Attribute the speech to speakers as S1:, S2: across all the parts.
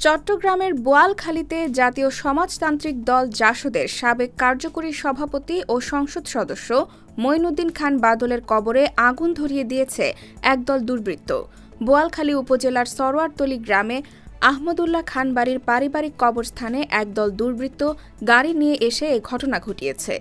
S1: চট্টগ্রামের বোয়ালখালীতে জাতীয় সমাজতান্ত্রিক দল জাসদের সাবেক কার্যকরী সভাপতি ও সংসদ সদস্য মঈনুদ্দিন খান বাদলের কবরে আগুন ধরিয়ে দিয়েছে একদল দুর্বৃত্ত। বোয়ালখালী উপজেলার সরোয়ারতলী গ্রামে আহমদুল্লাহ খান বাড়ির পারিবারিক কবরস্থানে একদল দুর্বৃত্ত গাড়ি নিয়ে এসে এ ঘটনা ঘটিয়েছে।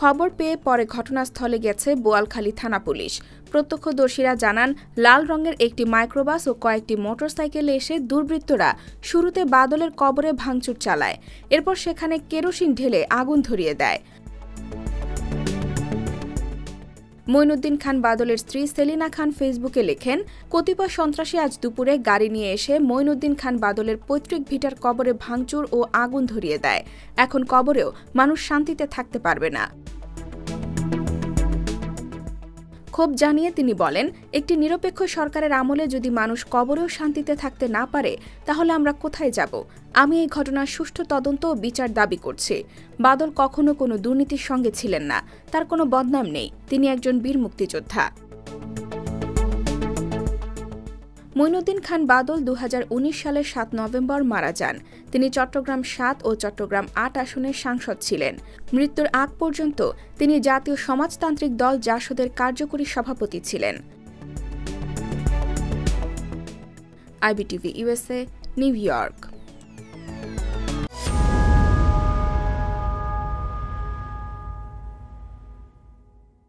S1: খবর পেয়ে পরে ঘটনাস্থলে গেছে বোয়ালখালী থানা পুলিশ। প্রত্যক্ষদর্শীরা জানান, লাল রঙের একটি মাইক্রোবাস ও কয়েকটি মোটরসাইকেলে এসে দুর্বৃত্তরা শুরুতে বাদলের কবরে ভাঙচুর চালায়। এরপর সেখানে কেরোসিন ঢেলে আগুন ধরিয়ে দেয়। মঈনুদ্দিন খান বাদলের স্ত্রী সেলিনা খান ফেসবুকে লেখেন, কতিপয় সন্ত্রাসী আজ দুপুরে গাড়ি নিয়ে এসে মঈনুদ্দিন খান বাদলের পৈতৃক ভিটার কবরে ভাঙচুর ও আগুন ধরিয়ে দেয়। এখন কবরেও মানুষ শান্তিতে থাকতে পারবে না। ক্ষোভ জানিয়ে তিনি বলেন, একটি নিরপেক্ষ সরকারের আমলে যদি মানুষ কবরেও শান্তিতে থাকতে না পারে, তাহলে আমরা কোথায় যাব? আমি এই ঘটনার সুষ্ঠু তদন্ত ও বিচার দাবি করছি। বাদল কখনো কোনো দুর্নীতির সঙ্গে ছিলেন না, তার কোনো বদনাম নেই। তিনি একজন বীর মুক্তিযোদ্ধা। মঈনুদ্দিন খান বাদল ২০১৯ সালের ৭ নভেম্বর মারা যান। তিনি চট্টগ্রাম ৭ ও চট্টগ্রাম ৮ আসনের সাংসদ ছিলেন। মৃত্যুর আগ পর্যন্ত তিনি জাতীয় সমাজতান্ত্রিক দল জাসদের কার্যকরী সভাপতি ছিলেন। IBTV USA, new York.